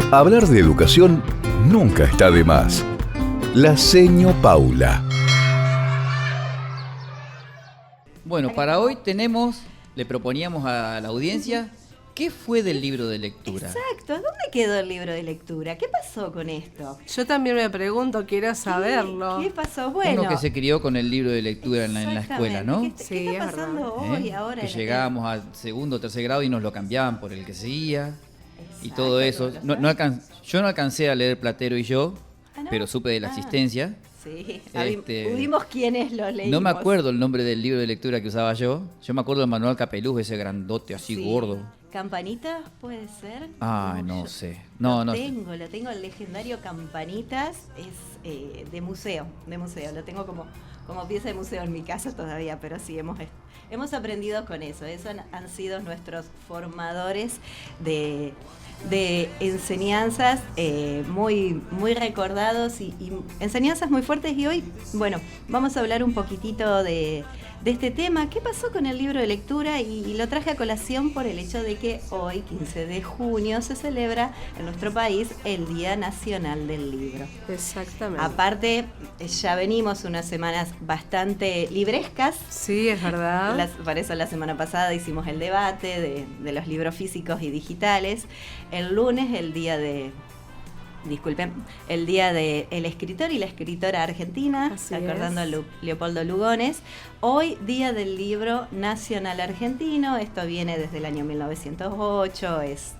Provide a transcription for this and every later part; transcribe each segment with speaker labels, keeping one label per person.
Speaker 1: Hablar de educación nunca está de más. La Seño Paula.
Speaker 2: Bueno, para hoy le proponíamos a la audiencia, ¿qué fue del libro de lectura?
Speaker 3: Exacto, ¿dónde quedó el libro de lectura? ¿Qué pasó con esto?
Speaker 4: Yo también me pregunto, quiero saberlo.
Speaker 3: ¿Qué pasó? Bueno,
Speaker 2: Uno que se crió con el libro de lectura en la escuela, ¿no?
Speaker 3: ¿Qué está pasando hoy, ahora?
Speaker 2: Que llegábamos al segundo o tercer grado y nos lo cambiaban por el que seguía. Y todo eso. Yo no alcancé a leer Platero y yo, pero supe de la existencia.
Speaker 3: Sí, pudimos quienes lo leímos.
Speaker 2: No me acuerdo el nombre del libro de lectura que usaba yo. Yo me acuerdo del Manuel Capeluz, ese grandote así gordo.
Speaker 3: ¿Campanitas puede ser?
Speaker 2: No sé.
Speaker 3: Lo tengo el legendario Campanitas, es de museo. Lo tengo como pieza de museo en mi casa todavía, pero sí, hemos aprendido con eso. Esos han sido nuestros formadores de enseñanzas muy, muy recordados y enseñanzas muy fuertes. Y hoy, bueno, vamos a hablar un poquitito de este tema. ¿Qué pasó con el libro de lectura? Y lo traje a colación por el hecho de que hoy, 15 de junio, se celebra en nuestro país el Día Nacional del Libro.
Speaker 4: Exactamente.
Speaker 3: Aparte, ya venimos unas semanas bastante librescas.
Speaker 4: Sí, es verdad.
Speaker 3: Por eso la semana pasada hicimos el debate de los libros físicos y digitales. El lunes, el día del escritor y la escritora argentina, recordando a Leopoldo Lugones. Hoy, Día del Libro Nacional Argentino. Esto viene desde el año 1908, es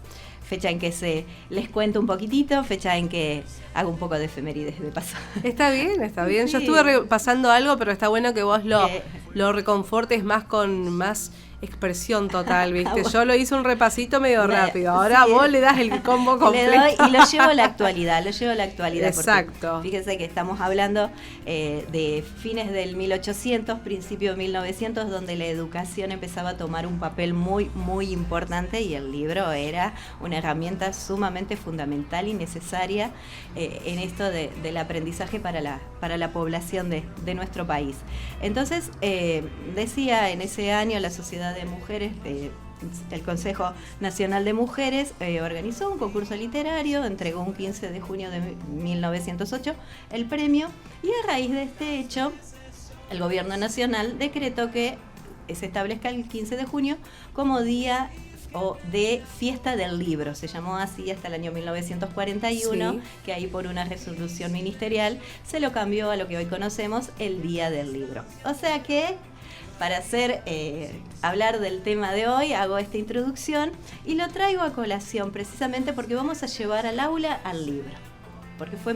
Speaker 3: fecha en que les cuento un poquitito, fecha en que hago un poco de efemérides de paso.
Speaker 4: Está bien.
Speaker 3: Sí.
Speaker 4: Yo estuve repasando algo, pero está bueno que vos lo reconfortes más con más expresión total, ¿viste? Yo lo hice un repasito medio rápido. Ahora sí, vos le das el combo completo.
Speaker 3: Le doy y lo llevo a la actualidad.
Speaker 4: Exacto.
Speaker 3: Fíjense que estamos hablando de fines del 1800, principio de 1900, donde la educación empezaba a tomar un papel muy, muy importante y el libro era una herramienta sumamente fundamental y necesaria en esto del aprendizaje para la población de nuestro país. Entonces, decía en ese año la Sociedad de Mujeres, el Consejo Nacional de Mujeres organizó un concurso literario, entregó un 15 de junio de 1908 el premio, y a raíz de este hecho el gobierno nacional decretó que se establezca el 15 de junio como día de fiesta del libro. Se llamó así hasta el año 1941, sí, que ahí por una resolución ministerial se lo cambió a lo que hoy conocemos el Día del Libro. O sea que para hablar del tema de hoy, hago esta introducción y lo traigo a colación precisamente porque vamos a llevar al aula al libro. Porque fue,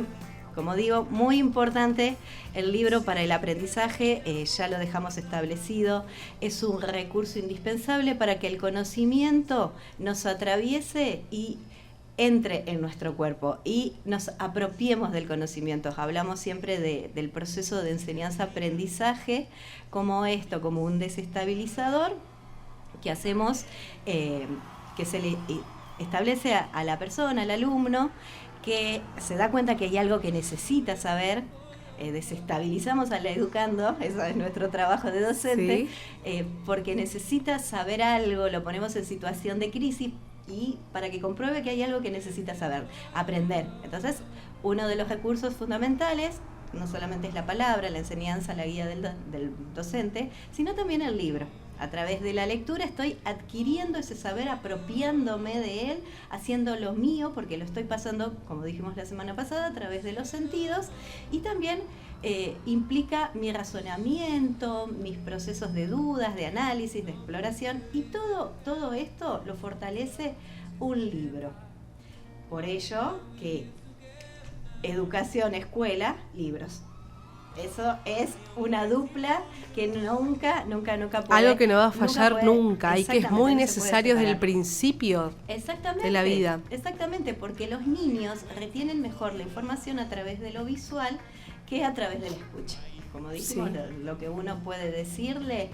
Speaker 3: como digo, muy importante el libro para el aprendizaje, ya lo dejamos establecido, es un recurso indispensable para que el conocimiento nos atraviese y entre en nuestro cuerpo y nos apropiemos del conocimiento. Hablamos siempre del proceso de enseñanza-aprendizaje como un desestabilizador que hacemos, que se le establece a la persona, al alumno, que se da cuenta que hay algo que necesita saber. Desestabilizamos al educando, eso es nuestro trabajo de docente, sí, porque necesita saber algo, lo ponemos en situación de crisis y para que compruebe que hay algo que necesita saber, aprender. Entonces, uno de los recursos fundamentales no solamente es la palabra, la enseñanza, la guía del docente, sino también el libro. A través de la lectura estoy adquiriendo ese saber, apropiándome de él, haciéndolo mío, porque lo estoy pasando, como dijimos la semana pasada, a través de los sentidos, y también implica mi razonamiento, mis procesos de dudas, de análisis, de exploración, y todo esto lo fortalece un libro. Por ello que educación, escuela, libros. Eso es una dupla que nunca puede...
Speaker 4: Algo que no va a fallar nunca y que es muy necesario desde el principio de la vida.
Speaker 3: Exactamente, porque los niños retienen mejor la información a través de lo visual que a través de la escucha. Como dijimos, sí, lo que uno puede decirle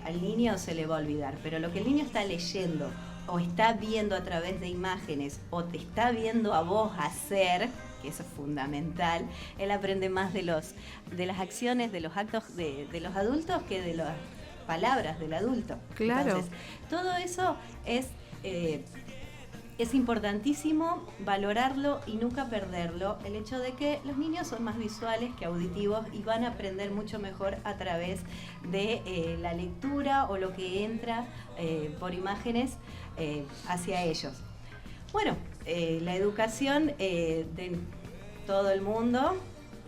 Speaker 3: al niño se le va a olvidar, pero lo que el niño está leyendo o está viendo a través de imágenes o te está viendo a vos hacer, que eso es fundamental, él aprende más de las acciones, de los actos de los adultos que de las palabras del adulto.
Speaker 4: Claro.
Speaker 3: Entonces, todo eso es es importantísimo valorarlo y nunca perderlo, el hecho de que los niños son más visuales que auditivos y van a aprender mucho mejor a través de la lectura o lo que entra por imágenes hacia ellos. Bueno, la educación de todo el mundo,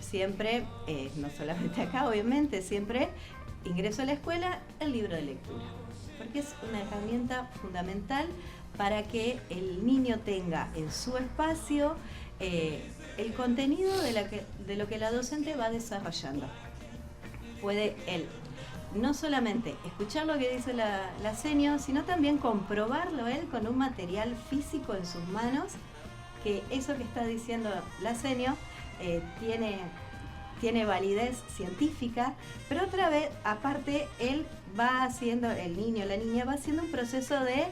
Speaker 3: siempre, no solamente acá obviamente, siempre ingreso a la escuela, el libro de lectura, porque es una herramienta fundamental para que el niño tenga en su espacio el contenido de lo que la docente va desarrollando. Puede él no solamente escuchar lo que dice la senio, sino también comprobarlo él con un material físico en sus manos, que eso que está diciendo la senio tiene validez científica, pero otra vez, aparte, él va haciendo, el niño o la niña va haciendo un proceso de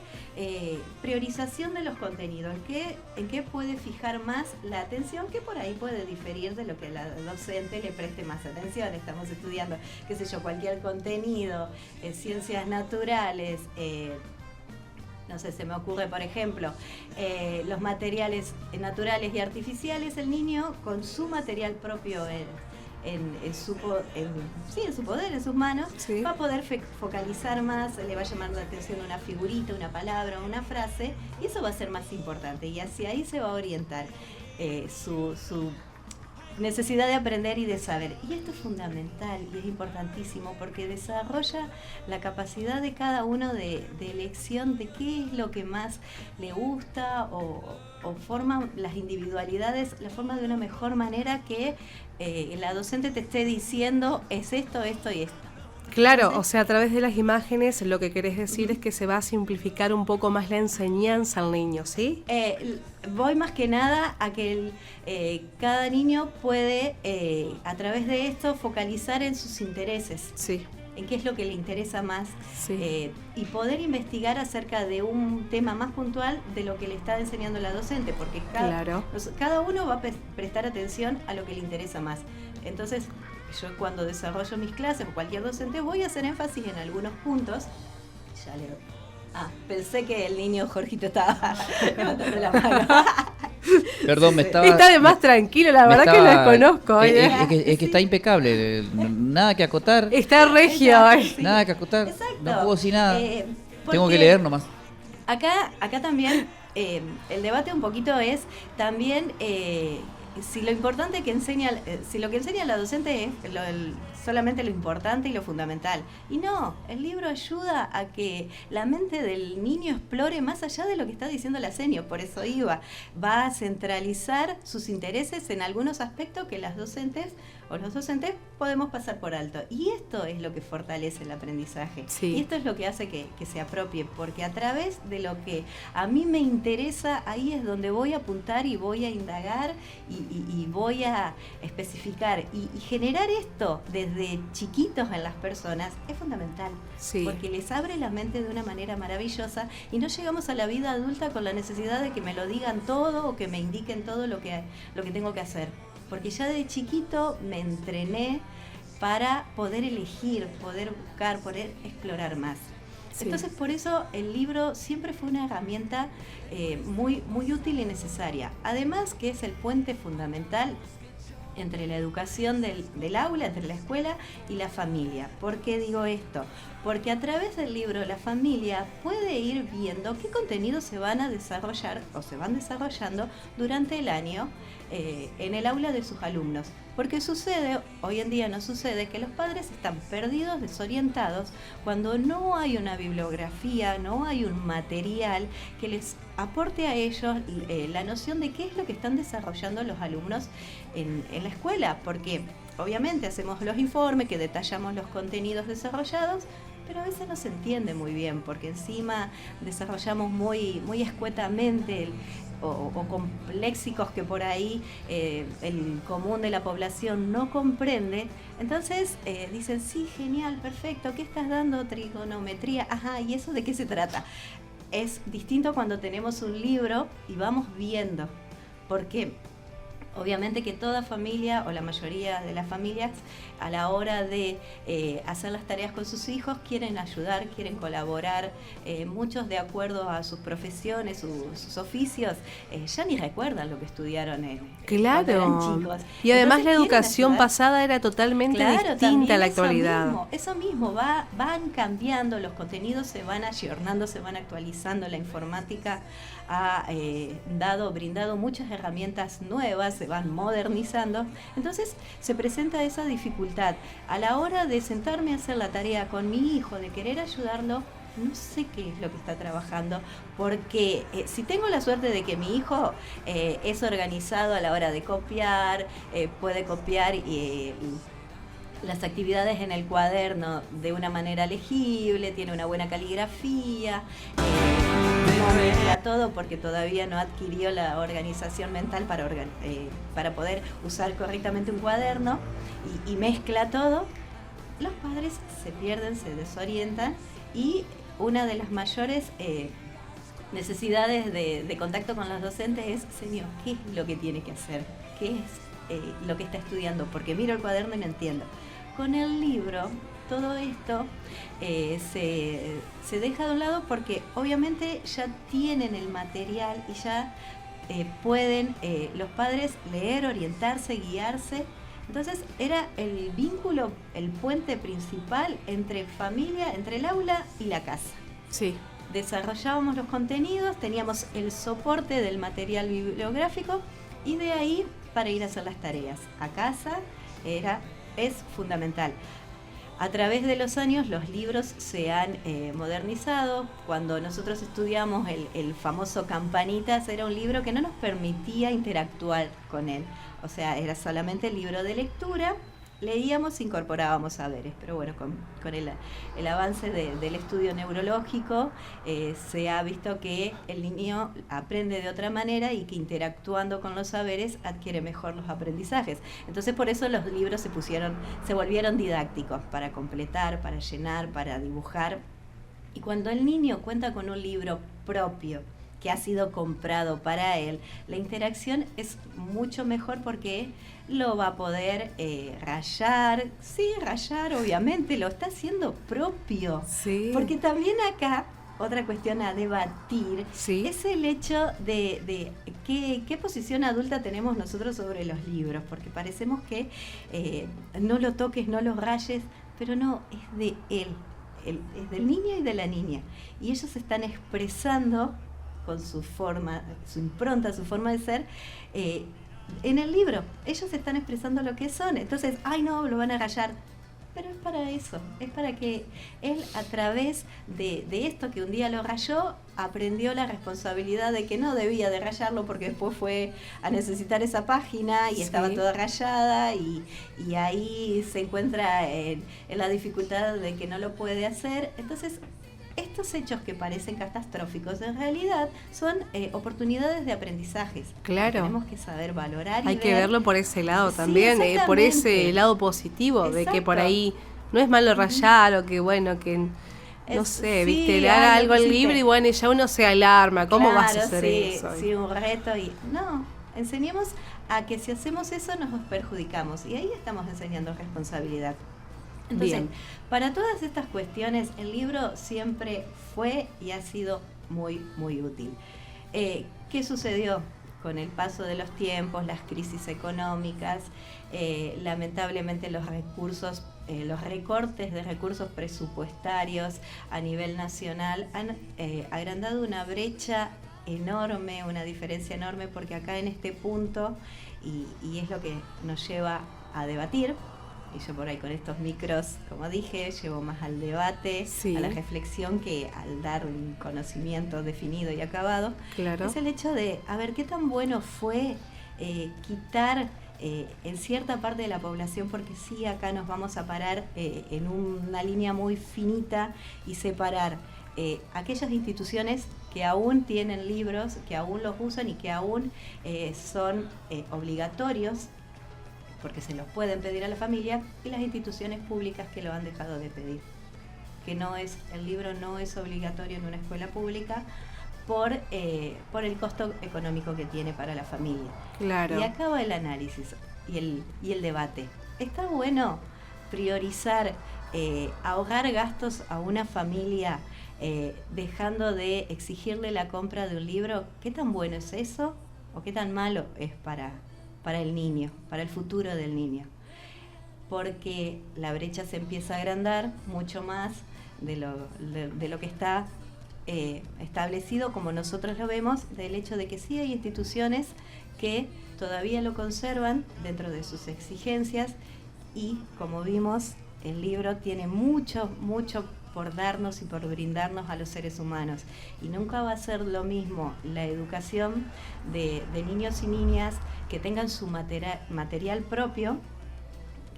Speaker 3: priorización de los contenidos, en qué puede fijar más la atención, que por ahí puede diferir de lo que la docente le preste más atención. Estamos estudiando, qué sé yo, cualquier contenido, ciencias naturales, no sé, se me ocurre, por ejemplo, los materiales naturales y artificiales. El niño con su material propio en su poder, en sus manos, sí, va a poder focalizar más, le va a llamar la atención una figurita, una palabra, una frase, y eso va a ser más importante, y hacia ahí se va a orientar su necesidad de aprender y de saber. Y esto es fundamental y es importantísimo porque desarrolla la capacidad de cada uno de elección de qué es lo que más le gusta, o forma las individualidades, la forma de una mejor manera que la docente te esté diciendo es esto, esto y esto.
Speaker 4: Claro, o sea, a través de las imágenes lo que querés decir es que se va a simplificar un poco más la enseñanza al niño, ¿sí?
Speaker 3: Voy más que nada a que cada niño puede, a través de esto, focalizar en sus intereses.
Speaker 4: Sí.
Speaker 3: En qué es lo que le interesa más,
Speaker 4: sí,
Speaker 3: y poder investigar acerca de un tema más puntual de lo que le está enseñando la docente, porque cada uno va a prestar atención a lo que le interesa más. Entonces, yo cuando desarrollo mis clases, o cualquier docente, voy a hacer énfasis en algunos puntos. Ya le doy. Pensé que el niño Jorgito estaba levantando la mano.
Speaker 2: Perdón,
Speaker 4: está de más tranquilo, la verdad que lo desconozco.
Speaker 2: Es que está impecable, nada que acotar.
Speaker 4: Está regio.
Speaker 2: Nada que acotar.
Speaker 3: Exacto.
Speaker 2: No puedo decir nada. Tengo que leer nomás.
Speaker 3: Acá también el debate un poquito es también si lo importante que enseña, si lo que enseña la docente es solamente lo importante y lo fundamental. Y no, el libro ayuda a que la mente del niño explore más allá de lo que está diciendo la senio. Por eso va a centralizar sus intereses en algunos aspectos que las docentes o los docentes podemos pasar por alto. Y esto es lo que fortalece el aprendizaje.
Speaker 4: Sí.
Speaker 3: Y esto es lo que hace que se apropie, porque a través de lo que a mí me interesa, ahí es donde voy a apuntar y voy a indagar y voy a especificar. Y generar esto desde chiquitos en las personas es fundamental,
Speaker 4: sí,
Speaker 3: porque les abre la mente de una manera maravillosa y no llegamos a la vida adulta con la necesidad de que me lo digan todo o que me indiquen todo lo que tengo que hacer. Porque ya de chiquito me entrené para poder elegir, poder buscar, poder explorar más. Sí. Entonces, por eso el libro siempre fue una herramienta muy, muy útil y necesaria. Además que es el puente fundamental entre la educación del aula, entre la escuela y la familia. ¿Por qué digo esto? Porque a través del libro la familia puede ir viendo qué contenidos se van a desarrollar o se van desarrollando durante el año en el aula de sus alumnos. Porque hoy en día no sucede, que los padres están perdidos, desorientados, cuando no hay una bibliografía, no hay un material que les aporte a ellos la noción de qué es lo que están desarrollando los alumnos en la escuela. Porque obviamente hacemos los informes, que detallamos los contenidos desarrollados, pero a veces no se entiende muy bien, porque encima desarrollamos muy, muy escuetamente o con léxicos que por ahí el común de la población no comprende. Entonces dicen, sí, genial, perfecto, ¿qué estás dando? Trigonometría, ajá, ¿y eso de qué se trata? Es distinto cuando tenemos un libro y vamos viendo, porque Obviamente que toda familia o la mayoría de las familias a la hora de hacer las tareas con sus hijos quieren ayudar, quieren colaborar, muchos de acuerdo a sus profesiones, sus oficios, ya ni recuerdan lo que estudiaron cuando eran chicos.
Speaker 4: Y además
Speaker 3: Entonces,
Speaker 4: la educación pasada era totalmente distinta a la actualidad.
Speaker 3: Eso mismo van cambiando, los contenidos se van ayornando, se van actualizando, la informática ha brindado muchas herramientas nuevas, se van modernizando, entonces se presenta esa dificultad. A la hora de sentarme a hacer la tarea con mi hijo, de querer ayudarlo, no sé qué es lo que está trabajando, porque si tengo la suerte de que mi hijo es organizado a la hora de copiar, puede copiar las actividades en el cuaderno de una manera legible, tiene una buena caligrafía, no mezcla todo porque todavía no adquirió la organización mental para poder usar correctamente un cuaderno y mezcla todo, los padres se pierden, se desorientan y una de las mayores necesidades de contacto con los docentes es, señor, ¿qué es lo que tiene que hacer? ¿Qué es lo que está estudiando? Porque miro el cuaderno y no entiendo. Con el libro, todo esto se deja de un lado porque obviamente ya tienen el material y ya pueden los padres leer, orientarse, guiarse. Entonces era el vínculo, el puente principal entre familia, entre el aula y la casa.
Speaker 4: Sí.
Speaker 3: Desarrollábamos los contenidos, teníamos el soporte del material bibliográfico y de ahí para ir a hacer las tareas. A casa es fundamental. A través de los años los libros se han modernizado. Cuando nosotros estudiamos el famoso Campanitas, era un libro que no nos permitía interactuar con él. O sea, era solamente el libro de lectura, leíamos e incorporábamos saberes. Pero bueno, con el avance del estudio neurológico se ha visto que el niño aprende de otra manera y que interactuando con los saberes adquiere mejor los aprendizajes. Entonces por eso los libros se volvieron didácticos, para completar, para llenar, para dibujar. Y cuando el niño cuenta con un libro propio, que ha sido comprado para él, la interacción es mucho mejor porque lo va a poder rayar. Sí, rayar, obviamente, lo está haciendo propio.
Speaker 4: Sí.
Speaker 3: Porque también acá, otra cuestión a debatir,
Speaker 4: sí,
Speaker 3: es el hecho de qué posición adulta tenemos nosotros sobre los libros, porque parecemos que no lo toques, no lo rayes, pero no, es de él, es del niño y de la niña. Y ellos están expresando con su forma, su impronta, su forma de ser, en el libro. Ellos están expresando lo que son. Entonces, ay no, lo van a rayar. Pero es para eso, es para que él a través de esto que un día lo rayó, aprendió la responsabilidad de que no debía de rayarlo porque después fue a necesitar esa página y estaba toda rayada y ahí se encuentra en la dificultad de que no lo puede hacer. Entonces, estos hechos que parecen catastróficos en realidad son oportunidades de aprendizajes.
Speaker 4: Claro.
Speaker 3: Tenemos que saber valorar y
Speaker 4: hay que verlo por ese lado también, por ese lado positivo. Exacto. De que por ahí no es malo rayar o que bueno, que no sé, viste, le haga algo al libro y bueno, ya uno se alarma. ¿Cómo vas a hacer eso?
Speaker 3: Sí, un reto y no, enseñemos a que si hacemos eso nos perjudicamos y ahí estamos enseñando responsabilidad. Entonces, bien, para todas estas cuestiones, el libro siempre fue y ha sido muy, muy útil. ¿Qué sucedió? Con el paso de los tiempos, las crisis económicas, lamentablemente los recortes de recursos presupuestarios a nivel nacional han agrandado una brecha enorme, una diferencia enorme, porque acá en este punto, y es lo que nos lleva a debatir, y yo por ahí con estos micros, como dije, llevo más al debate, a la reflexión que al dar un conocimiento definido y acabado. Claro. Es el hecho de, a ver, qué tan bueno fue quitar en cierta parte de la población, porque sí, acá nos vamos a parar en una línea muy finita y separar aquellas instituciones que aún tienen libros, que aún los usan y que aún son obligatorios, porque se los pueden pedir a la familia, y las instituciones públicas que lo han dejado de pedir. Que el libro no es obligatorio en una escuela pública, por el costo económico que tiene para la familia.
Speaker 4: Claro.
Speaker 3: Y acá va el análisis y el debate. ¿Está bueno priorizar, ahogar gastos a una familia dejando de exigirle la compra de un libro? ¿Qué tan bueno es eso? ¿O qué tan malo es para el niño, para el futuro del niño? Porque la brecha se empieza a agrandar mucho más de lo que está establecido, como nosotros lo vemos, del hecho de que sí hay instituciones que todavía lo conservan dentro de sus exigencias, y como vimos, el libro tiene mucho por darnos y por brindarnos a los seres humanos, y nunca va a ser lo mismo la educación de niños y niñas que tengan su material propio.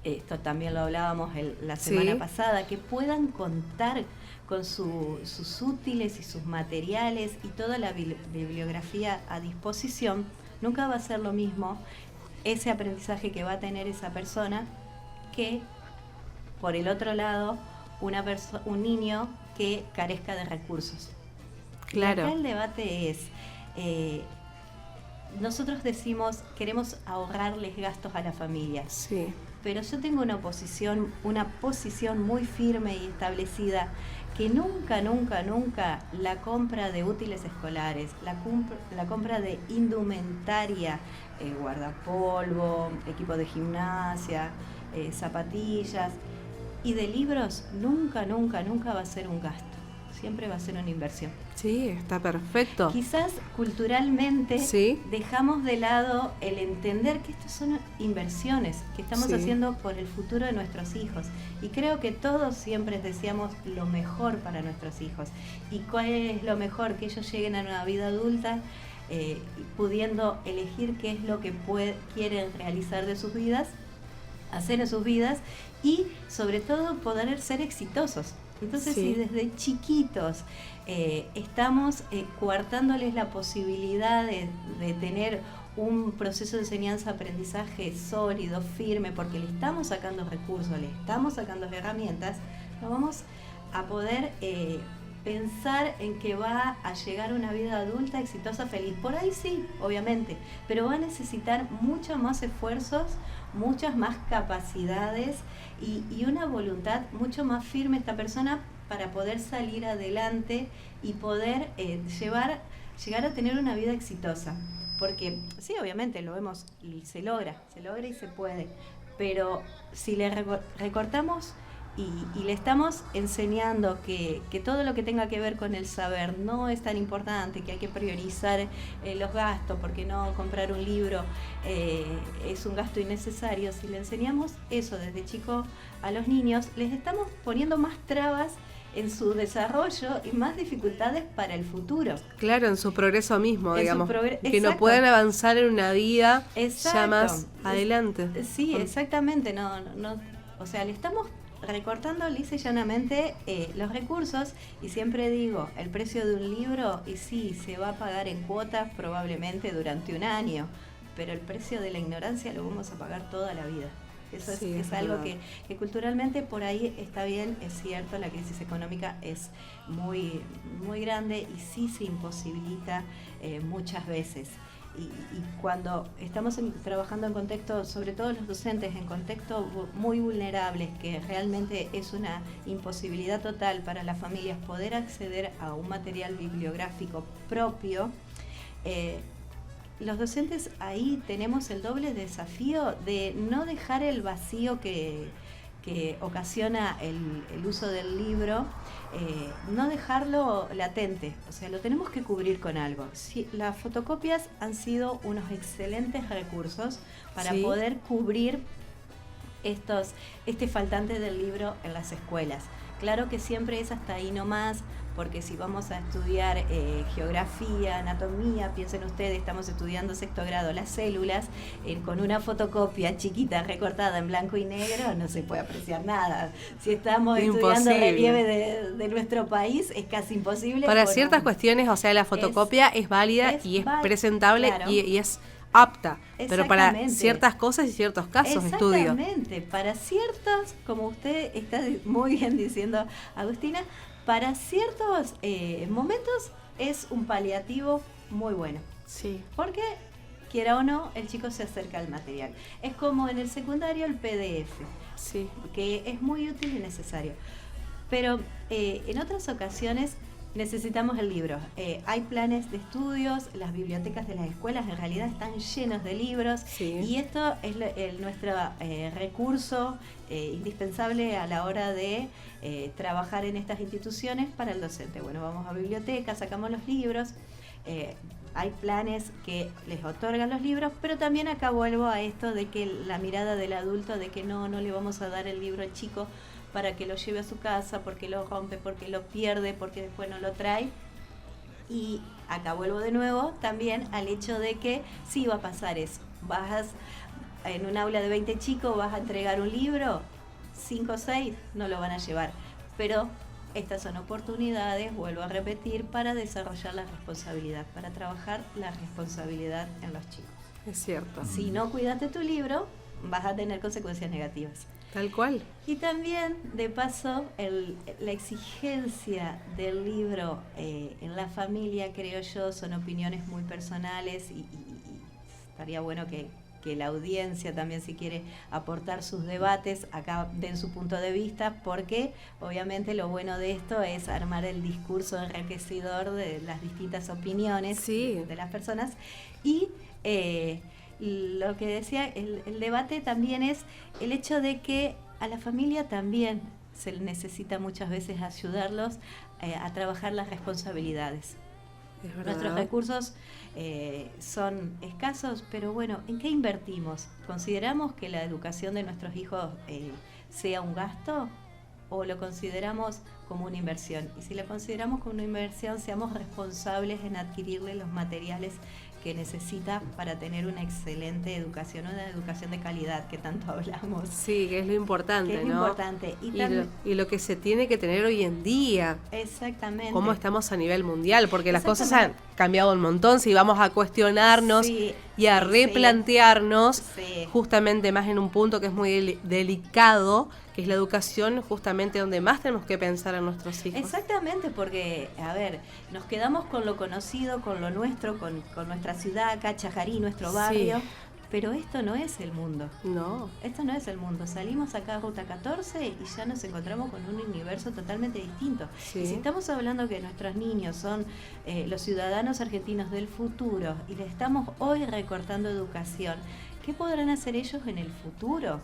Speaker 3: Esto también lo hablábamos la semana pasada, que puedan contar con sus útiles y sus materiales y toda la bibliografía a disposición. Nunca va a ser lo mismo ese aprendizaje que va a tener esa persona que, por el otro lado, un niño que carezca de recursos.
Speaker 4: Claro.
Speaker 3: Y acá el debate es, nosotros decimos, queremos ahorrarles gastos a las familias.
Speaker 4: Sí.
Speaker 3: Pero yo tengo una posición muy firme y establecida, que nunca la compra de útiles escolares, la compra de indumentaria, guardapolvo, equipo de gimnasia, zapatillas y de libros, nunca va a ser un gasto. Siempre va a ser una inversión.
Speaker 4: Sí, está perfecto.
Speaker 3: Quizás culturalmente
Speaker 4: ¿Sí?
Speaker 3: dejamos de lado el entender que estas son inversiones que estamos haciendo por el futuro de nuestros hijos. Y creo que todos siempre deseamos lo mejor para nuestros hijos. ¿Y cuál es lo mejor? Que ellos lleguen a una vida adulta pudiendo elegir qué es lo que quieren realizar de sus vidas, hacer en sus vidas, y sobre todo poder ser exitosos. Entonces, si desde chiquitos estamos coartándoles la posibilidad de tener un proceso de enseñanza-aprendizaje sólido, firme, porque le estamos sacando recursos, le estamos sacando herramientas, no vamos a poder pensar en que va a llegar una vida adulta exitosa, feliz. Por ahí sí, obviamente, pero va a necesitar muchos más esfuerzos, muchas más capacidades y una voluntad mucho más firme esta persona para poder salir adelante y poder llegar a tener una vida exitosa. Porque sí, obviamente lo vemos y se logra y se puede, pero si le recortamos y le estamos enseñando que todo lo que tenga que ver con el saber no es tan importante, que hay que priorizar los gastos, porque no comprar un libro es un gasto innecesario. Si le enseñamos eso desde chico a los niños, les estamos poniendo más trabas en su desarrollo y más dificultades para el futuro. Claro,
Speaker 4: en su progreso mismo, digamos. Que no puedan avanzar en una vida ya más adelante.
Speaker 3: Sí, exactamente. O sea, le estamos recortando lisa y llanamente los recursos, y siempre digo, el precio de un libro, y sí, se va a pagar en cuotas probablemente durante un año, pero el precio de la ignorancia lo vamos a pagar toda la vida. Eso es algo que culturalmente por ahí está bien, es cierto, la crisis económica es muy, muy grande y sí se imposibilita muchas veces. Y cuando estamos trabajando en contextos, sobre todo los docentes, en contextos muy vulnerables, que realmente es una imposibilidad total para las familias poder acceder a un material bibliográfico propio, los docentes ahí tenemos el doble desafío de no dejar el vacío que ocasiona el uso del libro, no dejarlo latente, o sea, lo tenemos que cubrir con algo. Las fotocopias han sido unos excelentes recursos para poder cubrir este faltante del libro en las escuelas. Claro que siempre es hasta ahí nomás, porque si vamos a estudiar geografía, anatomía, piensen ustedes, estamos estudiando sexto grado, las células, con una fotocopia chiquita recortada en blanco y negro no se puede apreciar nada. Si estamos estudiando relieve de nuestro país, es casi imposible.
Speaker 4: Para ciertas cuestiones, o sea, la fotocopia es válida y es presentable, claro, y es apta, pero para ciertas cosas y ciertos casos de estudio.
Speaker 3: Exactamente, para ciertos, como usted está muy bien diciendo, Agustina, para ciertos momentos es un paliativo muy bueno.
Speaker 4: Sí.
Speaker 3: Porque, quiera o no, el chico se acerca al material. Es como en el secundario el PDF,
Speaker 4: Sí.
Speaker 3: que es muy útil y necesario. Pero en otras ocasiones necesitamos el libro. Hay planes de estudios, las bibliotecas de las escuelas en realidad están llenos de libros,
Speaker 4: Sí.
Speaker 3: y esto es nuestro recurso indispensable a la hora de trabajar en estas instituciones para el docente. Bueno, vamos a bibliotecas, sacamos los libros. Hay planes que les otorgan los libros, pero también acá vuelvo a esto de que la mirada del adulto de que no le vamos a dar el libro al chico para que lo lleve a su casa, porque lo rompe, porque lo pierde, porque después no lo trae. Y acá vuelvo de nuevo también al hecho de que sí va a pasar eso. Vas en un aula de 20 chicos, vas a entregar un libro, 5 o 6 no lo van a llevar, pero estas son oportunidades, vuelvo a repetir, para desarrollar la responsabilidad, para trabajar la responsabilidad en los chicos.
Speaker 4: Es cierto.
Speaker 3: Si no cuidaste tu libro, vas a tener consecuencias negativas.
Speaker 4: Tal cual.
Speaker 3: Y también, de paso, la exigencia del libro en la familia, creo yo, son opiniones muy personales y estaría bueno que la audiencia también, si quiere aportar sus debates, acá den su punto de vista, porque obviamente lo bueno de esto es armar el discurso enriquecedor de las distintas opiniones de las personas. Y lo que decía, el debate también es el hecho de que a la familia también se necesita muchas veces ayudarlos a trabajar las responsabilidades. Nuestros recursos son escasos, pero bueno, ¿en qué invertimos? ¿Consideramos que la educación de nuestros hijos sea un gasto o lo consideramos como una inversión? Y si la consideramos como una inversión, seamos responsables en adquirirle los materiales que necesita para tener una excelente educación, una educación de calidad que tanto hablamos.
Speaker 4: Sí, que es lo importante,
Speaker 3: que es
Speaker 4: ¿no?
Speaker 3: Importante.
Speaker 4: Y lo que se tiene que tener hoy en día.
Speaker 3: Exactamente.
Speaker 4: Cómo estamos a nivel mundial, porque las cosas han cambiado un montón. Si vamos a cuestionarnos y a replantearnos, justamente más en un punto que es muy delicado, que es la educación, justamente donde más tenemos que pensar en nuestros hijos.
Speaker 3: Exactamente, porque, a ver, nos quedamos con lo conocido, con lo nuestro, con nuestra ciudad, acá Chajarí, nuestro barrio, pero esto no es el mundo.
Speaker 4: No.
Speaker 3: Esto no es el mundo. Salimos acá a Ruta 14 y ya nos encontramos con un universo totalmente distinto.
Speaker 4: Sí.
Speaker 3: Y si estamos hablando que nuestros niños son los ciudadanos argentinos del futuro y les estamos hoy recortando educación, ¿qué podrán hacer ellos en el futuro?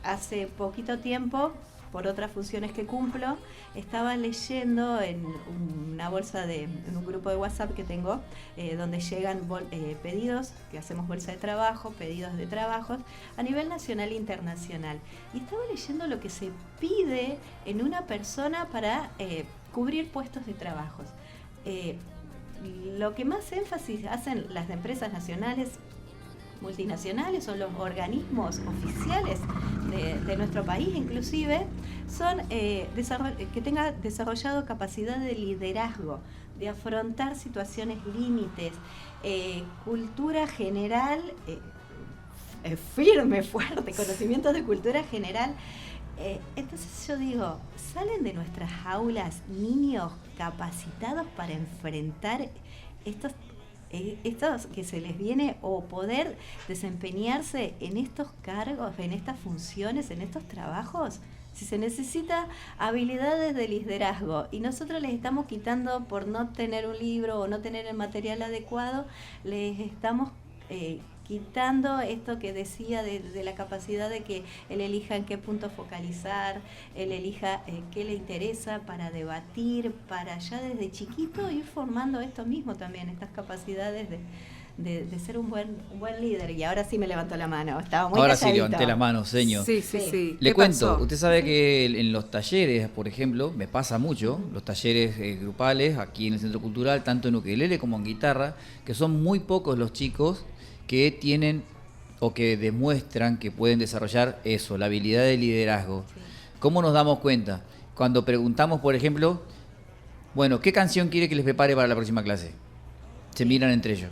Speaker 3: Hace poquito tiempo, por otras funciones que cumplo, estaba leyendo en una bolsa en un grupo de WhatsApp que tengo, donde llegan pedidos, que hacemos bolsa de trabajo, pedidos de trabajos a nivel nacional e internacional. Y estaba leyendo lo que se pide en una persona para cubrir puestos de trabajos. Lo que más énfasis hacen las empresas nacionales, multinacionales o los organismos oficiales de nuestro país inclusive, son que tenga desarrollado capacidad de liderazgo, de afrontar situaciones límites, cultura general firme, fuerte, conocimientos de cultura general. Entonces yo digo, salen de nuestras aulas niños capacitados para enfrentar estos que se les viene, o poder desempeñarse en estos cargos, en estas funciones, en estos trabajos. Si se necesita habilidades de liderazgo y nosotros les estamos quitando por no tener un libro o no tener el material adecuado, les estamos quitando esto que decía de la capacidad de que él elija en qué punto focalizar, él elija qué le interesa para debatir, para ya desde chiquito ir formando esto mismo también, estas capacidades de ser un buen líder. Y ahora sí me levantó la mano, estaba muy
Speaker 2: ahora
Speaker 3: calladito.
Speaker 2: Sí levanté la mano, señor.
Speaker 4: Sí.
Speaker 2: Le
Speaker 4: ¿Qué
Speaker 2: cuento,
Speaker 4: pasó?
Speaker 2: usted sabe que en los talleres, por ejemplo, me pasa mucho, los talleres grupales aquí en el Centro Cultural, tanto en ukelele como en guitarra, que son muy pocos los chicos que tienen o que demuestran que pueden desarrollar eso, la habilidad de liderazgo. Sí. ¿Cómo nos damos cuenta? Cuando preguntamos, por ejemplo, bueno, ¿qué canción quiere que les prepare para la próxima clase? Se miran entre ellos.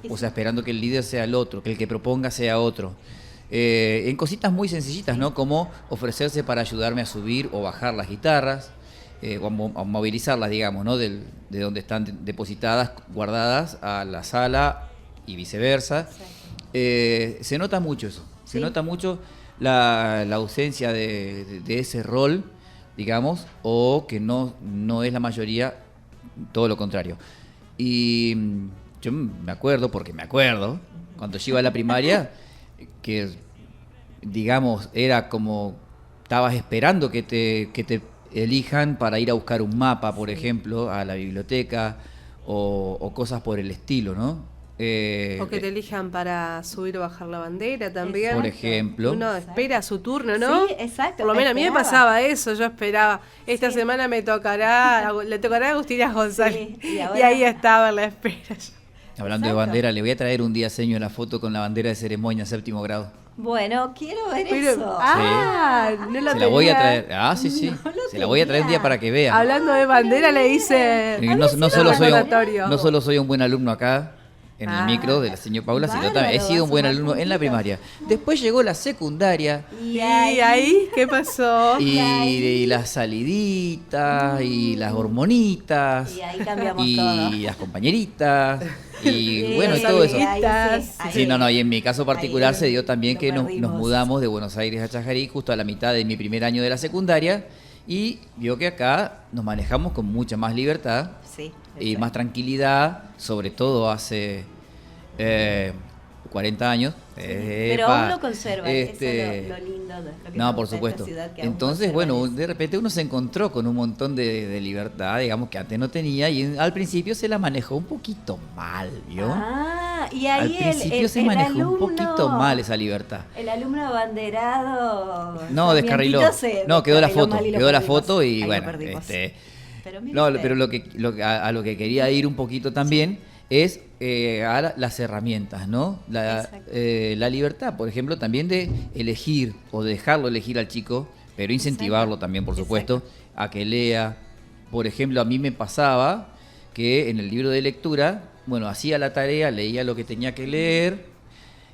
Speaker 2: O sea, esperando que el líder sea el otro, que el que proponga sea otro. En cositas muy sencillitas, ¿no? Como ofrecerse para ayudarme a subir o bajar las guitarras. o movilizarlas, digamos, ¿no? De donde están depositadas, guardadas, a la sala y viceversa. Se nota mucho eso, se nota mucho la ausencia de ese rol, digamos, o que no es la mayoría, todo lo contrario. Y yo me acuerdo, cuando yo iba a la primaria, que, digamos, era como, estabas esperando que te elijan para ir a buscar un mapa, por ejemplo, a la biblioteca, o cosas por el estilo, ¿no?
Speaker 4: O que te elijan para subir o bajar la bandera también.
Speaker 2: Por ejemplo.
Speaker 4: Uno espera su turno, ¿no?
Speaker 3: Sí, exacto.
Speaker 4: Por lo menos a mí me pasaba eso, yo esperaba. Esta semana le tocará a Agustina González.
Speaker 3: Sí, y
Speaker 4: ahí estaba en la espera.
Speaker 2: Hablando de bandera, le voy a traer un día Seño la foto con la bandera de ceremonia, 7º grado.
Speaker 3: Bueno, quiero ver eso.
Speaker 4: No lo
Speaker 2: Se la voy a
Speaker 4: tenía.
Speaker 2: traer. Ah, sí.
Speaker 3: No lo
Speaker 2: Se la voy a traer un día para que vea.
Speaker 4: Hablando de bandera, le hice.
Speaker 2: No solo soy un buen alumno acá en el micro de la señora Paula, sino también he sido un buen alumno en la primaria. Después llegó la secundaria.
Speaker 4: ¿Y ahí qué pasó?
Speaker 2: Y las saliditas, y las hormonitas,
Speaker 3: Y ahí cambiamos
Speaker 2: y
Speaker 3: todo.
Speaker 2: las compañeritas, y
Speaker 3: Sí,
Speaker 2: bueno, y todo eso.
Speaker 3: ahí.
Speaker 2: Y en mi caso particular
Speaker 3: Ahí
Speaker 2: se dio también
Speaker 3: lo
Speaker 2: que nos
Speaker 3: perdimos.
Speaker 2: mudamos de Buenos Aires a Chajarí justo a la mitad de mi primer año de la secundaria, y vio que acá nos manejamos con mucha más libertad
Speaker 3: Sí,
Speaker 2: y
Speaker 3: exacto.
Speaker 2: más tranquilidad, sobre todo hace 40 años.
Speaker 3: Pero
Speaker 2: Epa,
Speaker 3: aún lo conserva, eso es lo lindo de lo que
Speaker 2: no,
Speaker 3: me
Speaker 2: por
Speaker 3: gusta de
Speaker 2: supuesto.
Speaker 3: esta ciudad, que aún
Speaker 2: Entonces,
Speaker 3: conserva
Speaker 2: bueno,
Speaker 3: eso.
Speaker 2: de repente uno se encontró con un montón de libertad, digamos, que antes no tenía, y al principio se la manejó un poquito mal, ¿vio?
Speaker 3: Y ahí
Speaker 2: al principio se manejó un
Speaker 3: alumno,
Speaker 2: poquito mal esa libertad.
Speaker 3: El alumno abanderado.
Speaker 2: No, descarriló. No, quedó la foto, y
Speaker 3: Ahí lo
Speaker 2: bueno,
Speaker 3: perdimos. Pero, mire
Speaker 2: no,
Speaker 3: usted.
Speaker 2: pero a lo que quería ir un poquito también es a las herramientas, ¿no?
Speaker 3: Exacto.
Speaker 2: La libertad, por ejemplo, también de elegir o de dejarlo elegir al chico, pero incentivarlo
Speaker 3: Exacto.
Speaker 2: también, por supuesto, a que lea. Por ejemplo, a mí me pasaba que en el libro de lectura, bueno, hacía la tarea, leía lo que tenía que leer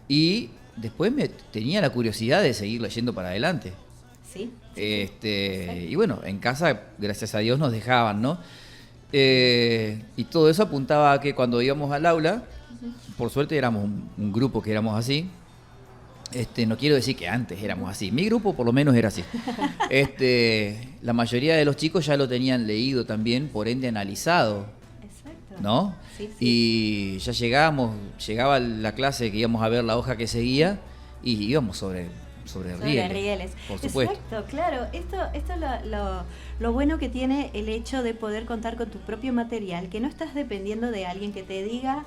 Speaker 2: y después tenía la curiosidad de seguir leyendo para adelante.
Speaker 3: Sí.
Speaker 2: Y bueno, en casa, gracias a Dios, nos dejaban, ¿no? Y todo eso apuntaba a que cuando íbamos al aula, por suerte éramos un grupo que éramos así. No quiero decir que antes éramos así. Mi grupo por lo menos era así. La mayoría de los chicos ya lo tenían leído también, por ende analizado,
Speaker 3: Exacto.
Speaker 2: ¿no?
Speaker 3: Sí.
Speaker 2: Y ya llegaba la clase que íbamos a ver la hoja que seguía y íbamos sobre rieles. Por supuesto.
Speaker 3: Exacto, claro. Esto es lo bueno que tiene el hecho de poder contar con tu propio material, que no estás dependiendo de alguien que te diga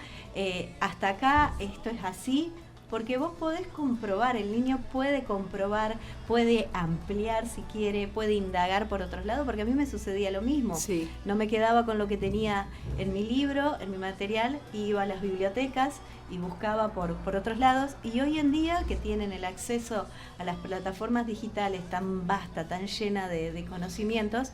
Speaker 3: hasta acá esto es así, porque vos podés comprobar, el niño puede comprobar, puede ampliar si quiere, puede indagar por otros lados, porque a mí me sucedía lo mismo.
Speaker 4: Sí.
Speaker 3: No me quedaba con lo que tenía en mi libro, en mi material, iba a las bibliotecas y buscaba por otros lados, y hoy en día que tienen el acceso a las plataformas digitales tan vasta, tan llena de conocimientos,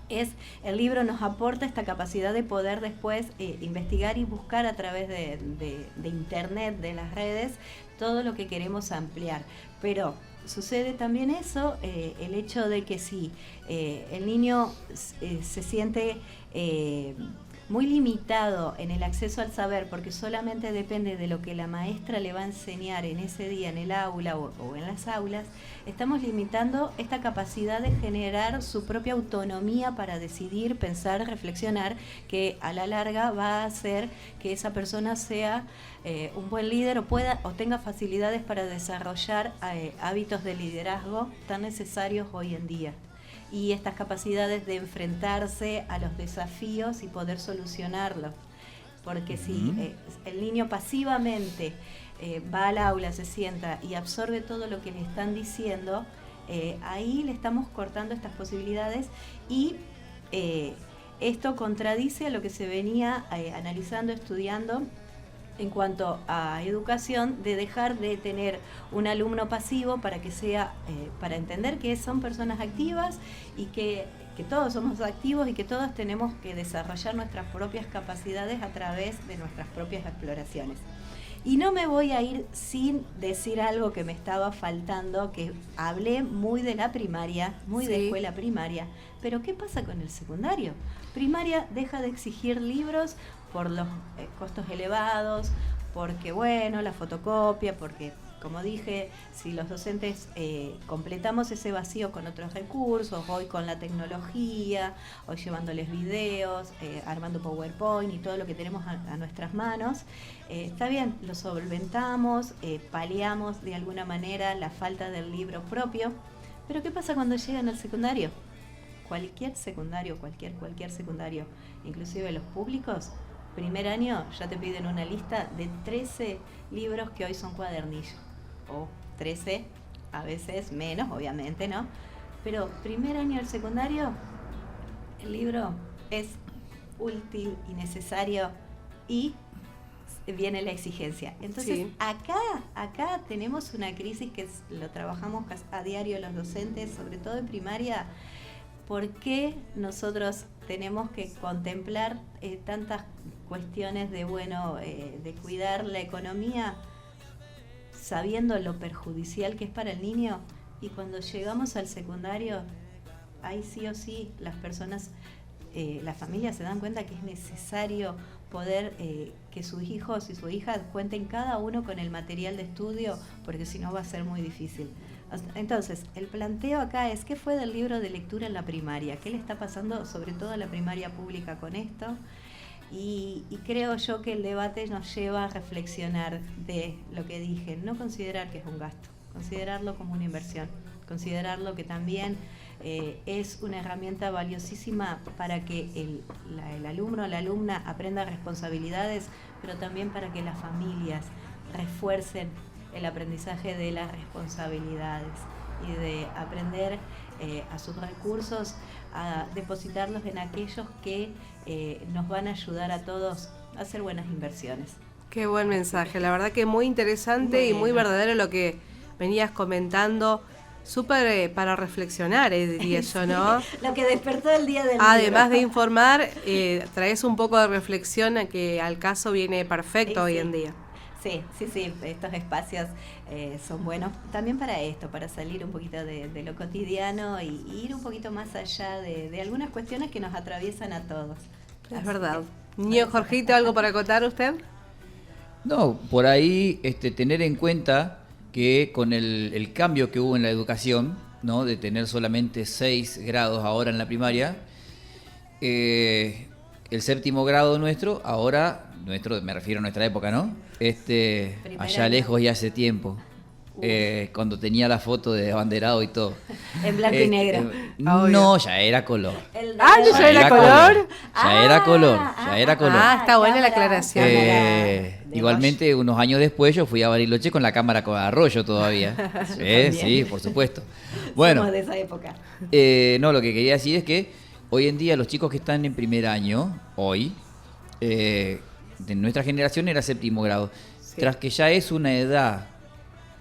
Speaker 3: el libro nos aporta esta capacidad de poder después investigar y buscar a través de internet, de las redes, todo lo que queremos ampliar. Pero sucede también eso, el hecho de que si el niño se siente muy limitado en el acceso al saber, porque solamente depende de lo que la maestra le va a enseñar en ese día en el aula o en las aulas, estamos limitando esta capacidad de generar su propia autonomía para decidir, pensar, reflexionar, que a la larga va a hacer que esa persona sea un buen líder o tenga facilidades para desarrollar hábitos de liderazgo tan necesarios hoy en día. Y estas capacidades de enfrentarse a los desafíos y poder solucionarlos. Porque si el niño pasivamente va al aula, se sienta y absorbe todo lo que le están diciendo, ahí le estamos cortando estas posibilidades y esto contradice a lo que se venía analizando, estudiando en cuanto a educación, de dejar de tener un alumno pasivo para que sea, para entender que son personas activas y que todos somos activos y que todos tenemos que desarrollar nuestras propias capacidades a través de nuestras propias exploraciones. Y no me voy a ir sin decir algo que me estaba faltando, que hablé muy de la primaria, muy de escuela primaria, pero ¿qué pasa con el secundario? Primaria deja de exigir libros por los costos elevados, porque bueno, la fotocopia, porque como dije, si los docentes completamos ese vacío con otros recursos, hoy con la tecnología, hoy llevándoles videos, armando PowerPoint y todo lo que tenemos a nuestras manos, está bien, lo solventamos, paliamos de alguna manera la falta del libro propio, pero ¿qué pasa cuando llegan al secundario? Cualquier secundario, cualquier secundario, inclusive los públicos, primer año ya te piden una lista de 13 libros que hoy son cuadernillos. O 13, a veces menos, obviamente, ¿no? Pero primer año del secundario, el libro es útil y necesario y viene la exigencia. Entonces, acá tenemos una crisis que lo trabajamos a diario los docentes, sobre todo en primaria. ¿Por qué nosotros tenemos que contemplar tantas cuestiones de, de cuidar la economía, sabiendo lo perjudicial que es para el niño? Y cuando llegamos al secundario, ahí sí o sí las personas, las familias se dan cuenta que es necesario poder que sus hijos y sus hijas cuenten cada uno con el material de estudio, porque si no va a ser muy difícil. Entonces, el planteo acá es ¿qué fue del libro de lectura en la primaria? ¿Qué le está pasando sobre todo a la primaria pública con esto? Y creo yo que el debate nos lleva a reflexionar de lo que dije, no considerar que es un gasto, considerarlo como una inversión, considerarlo que también es una herramienta valiosísima para que el alumno o la alumna aprenda responsabilidades, pero también para que las familias refuercen el aprendizaje de las responsabilidades y de aprender a sus recursos, a depositarlos en aquellos que nos van a ayudar a todos a hacer buenas inversiones.
Speaker 4: Qué buen mensaje, la verdad que muy interesante y muy verdadero lo que venías comentando, súper para reflexionar, diría yo, ¿no?
Speaker 3: Lo que despertó el día del
Speaker 4: Además de informar, traes un poco de reflexión a que al caso viene perfecto hoy en día.
Speaker 3: Sí, estos espacios son buenos también para esto, para salir un poquito de lo cotidiano y ir un poquito más allá de algunas cuestiones que nos atraviesan a todos.
Speaker 4: Es verdad. Niño Jorgito, ¿algo para contar usted?
Speaker 2: No, por ahí tener en cuenta que con el cambio que hubo en la educación, ¿no? De tener solamente 6 grados ahora en la primaria, el 7º grado nuestro, me refiero a nuestra época, ¿no? Allá lejos y hace tiempo, cuando tenía la foto de abanderado y todo.
Speaker 3: En blanco y negro.
Speaker 2: No, ya era color.
Speaker 4: ¿Ya era color?
Speaker 2: Ya era color.
Speaker 4: Está buena la aclaración.
Speaker 2: Igualmente, unos años después, yo fui a Bariloche con la cámara con Arroyo todavía. Sí, por supuesto. Bueno,
Speaker 3: somos de esa época.
Speaker 2: No, lo que quería decir es que hoy en día los chicos que están en primer año, de nuestra generación era 7º grado. Sí. Tras que ya es una edad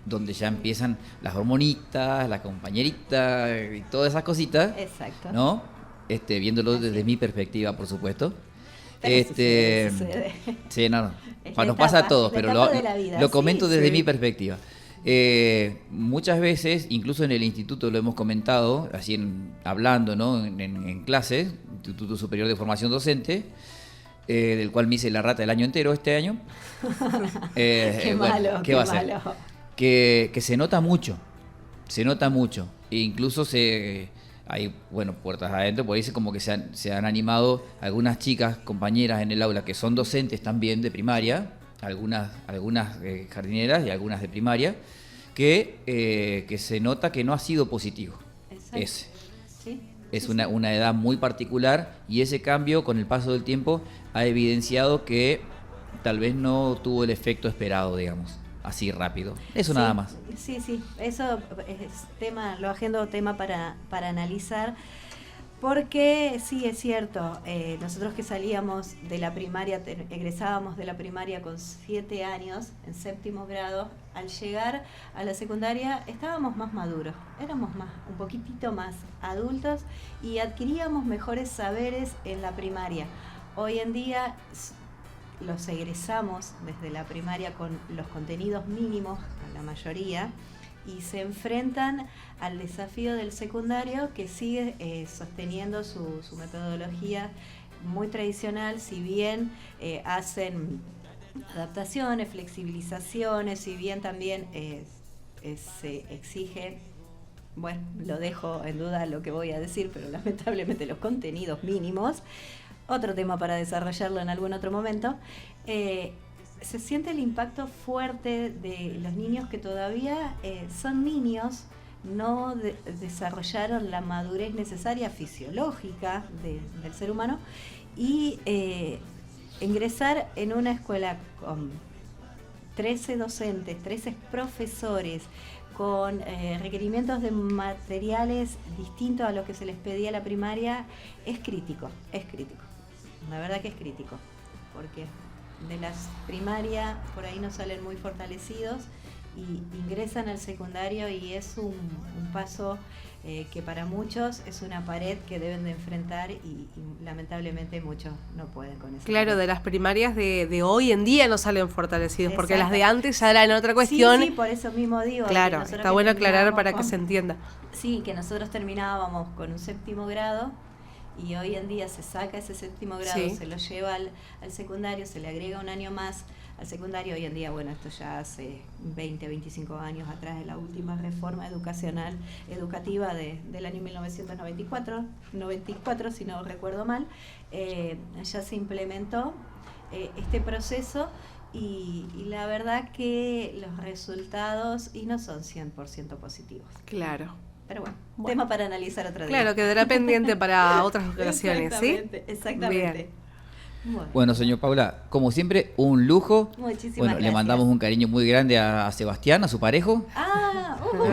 Speaker 2: donde ya empiezan las hormonitas, la compañerita y todas esas cositas.
Speaker 3: Exacto.
Speaker 2: ¿No? Viéndolo desde mi perspectiva, por supuesto.
Speaker 3: Sucede.
Speaker 2: Sí, no. Nos pasa a todos, pero lo comento desde mi perspectiva. Muchas veces, incluso en el instituto lo hemos comentado, así hablando, ¿no? En clases, Instituto Superior de Formación Docente, del cual me hice la rata el año entero este año.
Speaker 3: Qué malo.
Speaker 2: Que se nota mucho, e incluso hay puertas adentro, por ahí como que se han animado algunas chicas, compañeras en el aula que son docentes también de primaria, algunas jardineras y algunas de primaria, que se nota que no ha sido positivo. Exacto. Es una edad muy particular y ese cambio con el paso del tiempo ha evidenciado que tal vez no tuvo el efecto esperado, digamos, así rápido. Eso nada más.
Speaker 3: Sí, eso es lo agendo tema para analizar, porque sí, es cierto, nosotros que salíamos de la primaria, egresábamos de la primaria con 7 años, en 7º grado, al llegar a la secundaria estábamos más maduros, éramos un poquitito más adultos y adquiríamos mejores saberes en la primaria. Hoy en día los egresamos desde la primaria con los contenidos mínimos, a la mayoría, y se enfrentan al desafío del secundario, que sigue sosteniendo su metodología muy tradicional, si bien hacen adaptaciones, flexibilizaciones, si bien también se exige, bueno, lo dejo en duda lo que voy a decir, pero lamentablemente los contenidos mínimos, otro tema para desarrollarlo en algún otro momento, se siente el impacto fuerte de los niños que todavía son niños, no desarrollaron la madurez necesaria fisiológica del ser humano, y ingresar en una escuela con 13 docentes, 13 profesores, con requerimientos de materiales distintos a lo que se les pedía a la primaria, es crítico. La verdad que es crítico, porque de las primarias por ahí no salen muy fortalecidos y ingresan al secundario, y es un paso que para muchos es una pared que deben de enfrentar, y lamentablemente muchos no pueden con eso.
Speaker 4: Claro, de las primarias de hoy en día no salen fortalecidos, porque las de antes ya eran otra cuestión.
Speaker 3: Sí, por eso mismo digo.
Speaker 4: Claro, está bueno aclarar para que se entienda.
Speaker 3: Sí, que nosotros terminábamos con un 7º grado, y hoy en día se saca ese 7º grado,
Speaker 4: Sí.
Speaker 3: se lo lleva al secundario, se le agrega un año más al secundario. Hoy en día, bueno, esto ya hace 20, 25 años atrás de la última reforma educativa del año 1994, si no recuerdo mal, ya se implementó este proceso, y la verdad que los resultados y no son 100% positivos.
Speaker 4: Claro.
Speaker 3: Pero bueno, tema para analizar otro día.
Speaker 4: Claro, quedará pendiente para otras ocasiones, ¿sí?
Speaker 3: Exactamente.
Speaker 4: Bien.
Speaker 2: Bueno, señor Paula, como siempre, un lujo.
Speaker 3: Muchísimas
Speaker 2: Bueno,
Speaker 3: gracias.
Speaker 2: le mandamos un cariño muy grande a Sebastián, a su parejo.
Speaker 3: ¿Cómo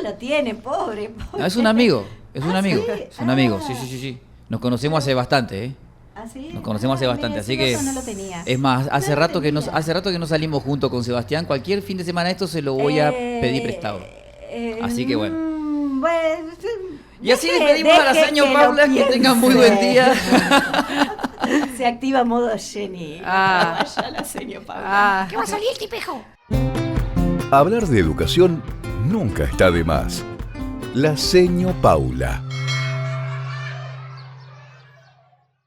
Speaker 3: lo tiene, pobre?
Speaker 2: No, es un amigo, es un amigo,
Speaker 3: ¿sí?
Speaker 2: es un amigo, sí. Nos conocemos hace bastante, ¿eh?
Speaker 3: ¿Ah, sí?
Speaker 2: Nos conocemos hace bastante, así que
Speaker 3: no lo tenía.
Speaker 2: es más, hace
Speaker 3: No lo
Speaker 2: rato que
Speaker 3: tenía.
Speaker 2: no salimos juntos con Sebastián. Cualquier fin de semana esto se lo voy a pedir prestado. Así que bueno. Y así despedimos a la señora Paula, que tengan muy buen día.
Speaker 3: Se activa modo Jenny. Vaya la señora Paula.
Speaker 5: ¿Qué va a salir el tipejo?
Speaker 1: Hablar de educación nunca está de más. La seño Paula.